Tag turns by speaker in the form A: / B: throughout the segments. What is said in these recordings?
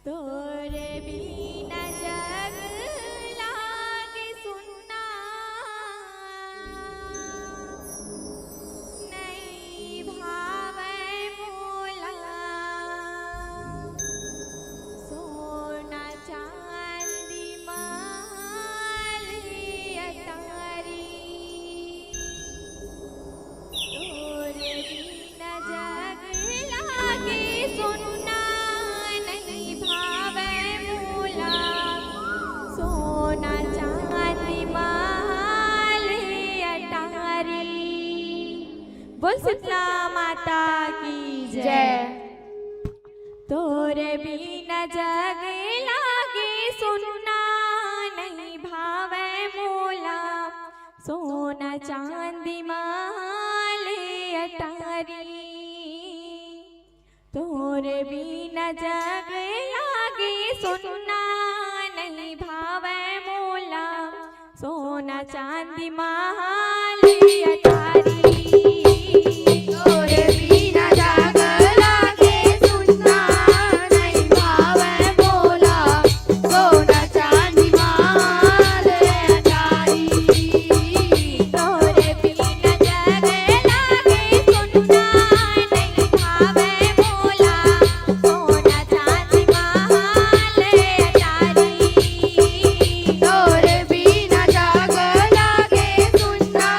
A: तोरे बिना जग लागे सुनना, नहीं भावे मोला। सोना चांदी माली अटारी, तोरे बिना जग लागे सुनना, नहीं भावे मोला। सोना चांदी माली अटारी। बोल शीतला माता की जय। तोरे बिना जग लागे सुनना, नहीं भावे मोला। सोना चांदी माले अटारी, तोरे बिना जग लागे सुनना, नहीं भावे मोला। सोना चांदी माले अटारी, तोरे बिना जग लागे सुनना, नहीं भावे मोला। सोना चांदी माले अटारी, तोरे बिना जग लागे सुनना, नहीं भावे मोला। सोना चांदी माले अटारी, तोरे बिना जग लागे सुनना,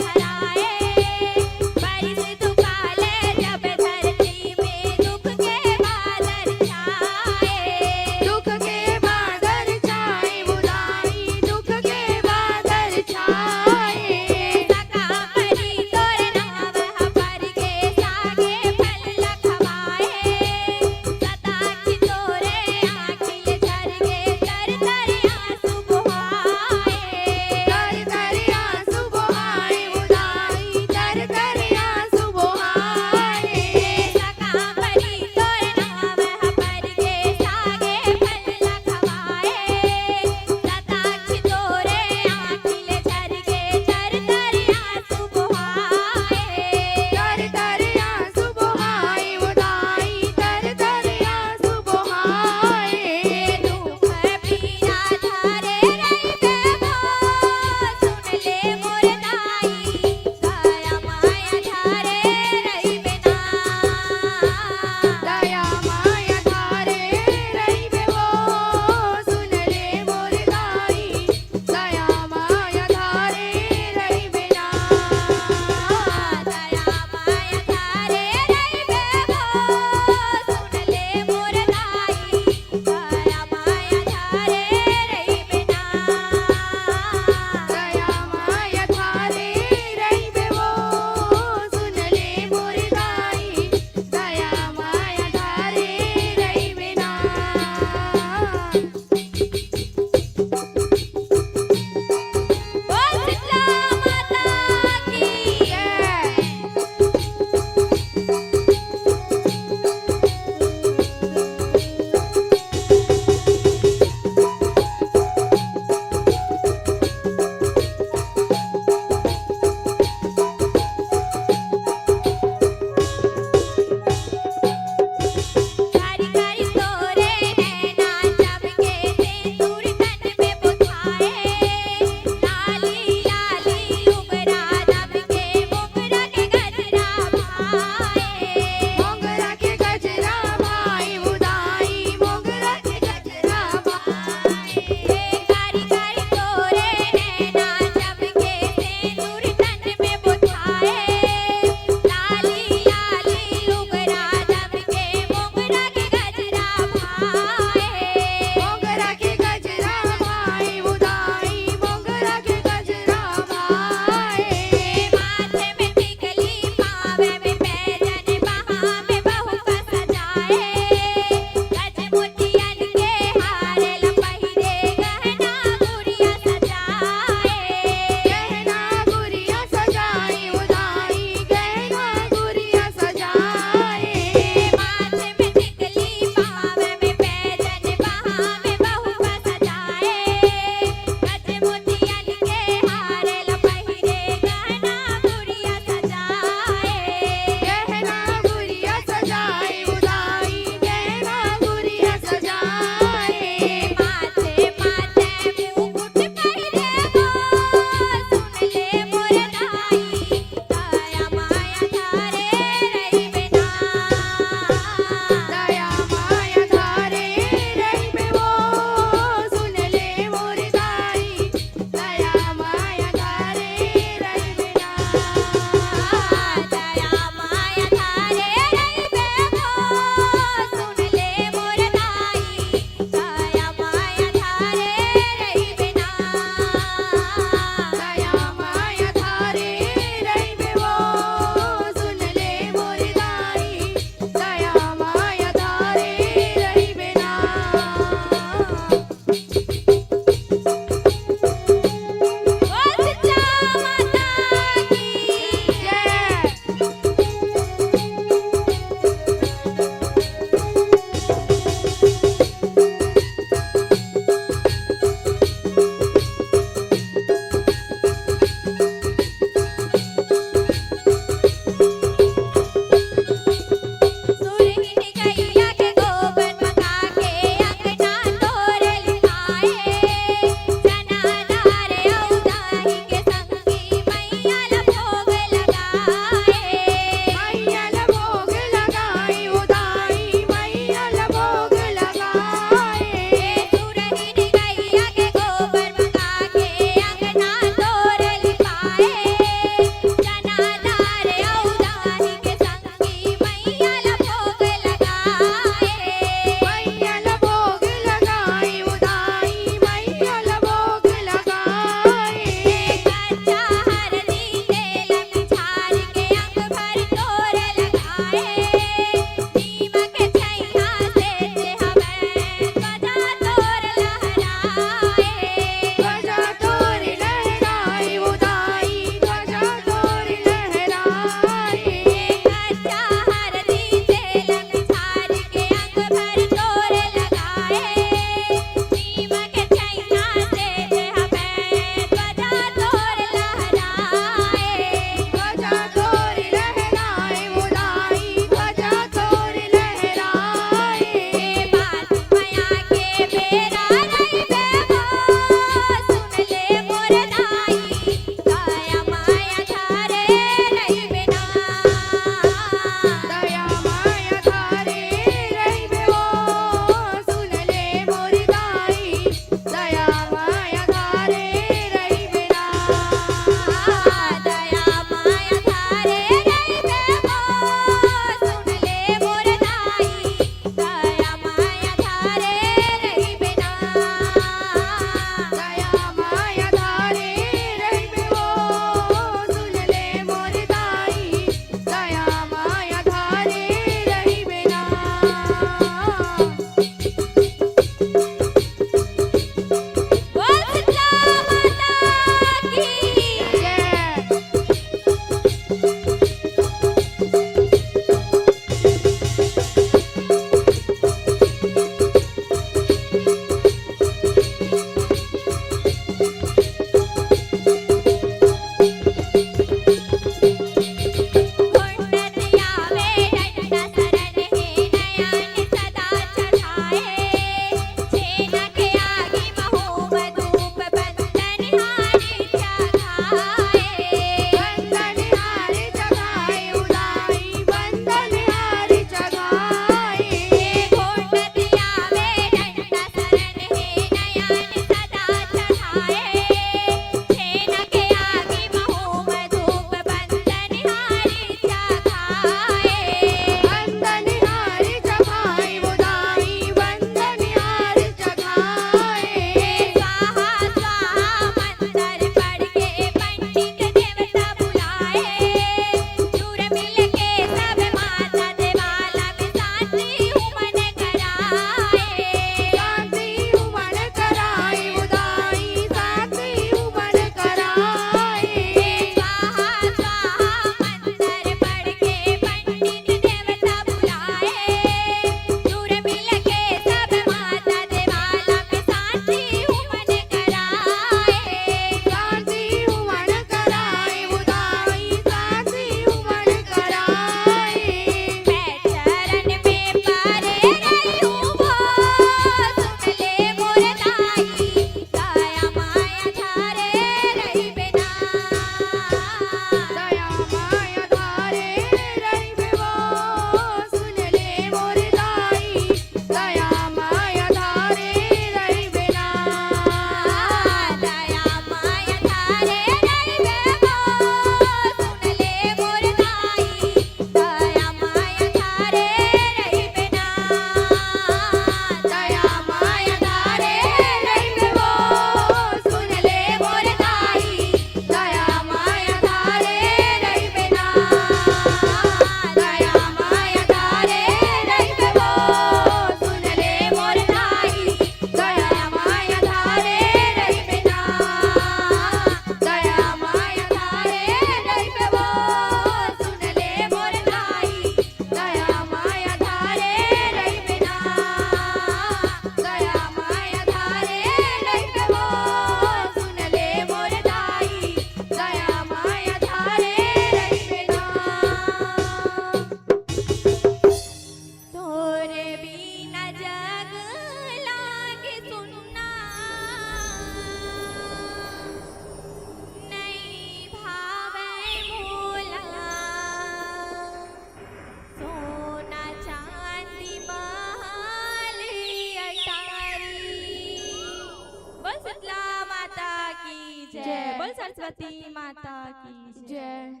A: सरस्वती माता की
B: जय।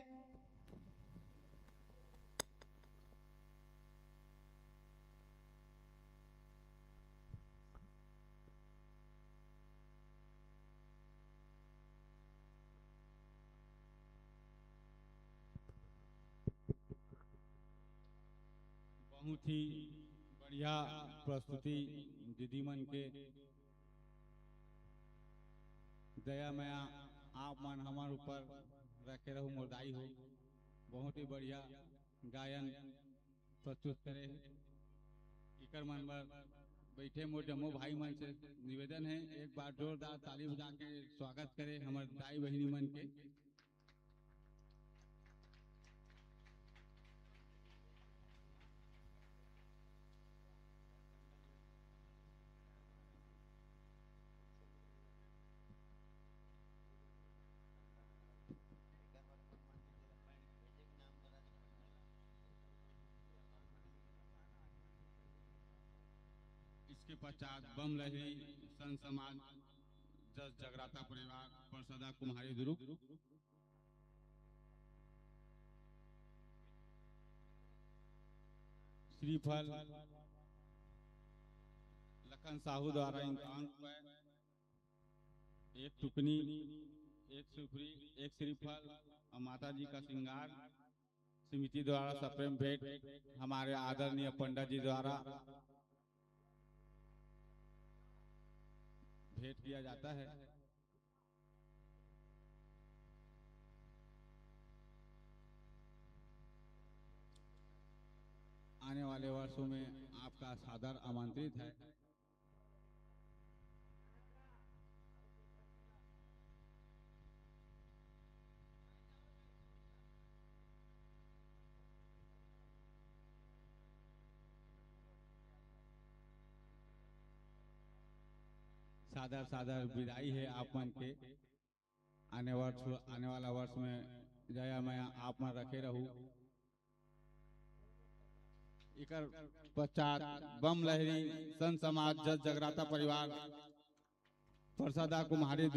C: बहुत ही बढ़िया प्रस्तुति दीदी मन के। दया माया आप मन हमारे ऊपर रखे रहू, मोरदाई हो। बहुत ही बढ़िया गायन प्रस्तुत करे। इकर मन पर बैठे मोर जम्मो भाई मन से निवेदन है, एक बार जोरदार ताली बजा के स्वागत करे हमारे दाई बहिनी मन के। इसके पश्चात बम लहरी संत समाज जस जगराता परिवार परसदा कुम्हारी दुरुप, श्रीफल लखन साहू द्वारा 51 रुपए, एक टुकनी, एक सुपरी, एक श्रीफल और माता जी का श्रृंगार समिति द्वारा सप्रेम भेंट हमारे आदरणीय पंडित जी द्वारा भेंट किया जाता है। आने वाले वर्षों में आपका सादर आमंत्रित है। सादर सादर विदाई है आप मन के। आने वाला वर्ष में जया मैं आप मन रखे रहूं। इकर पश्चात बम लहरी संत समाज जस जगराता परिवार परसदा कुम्हारी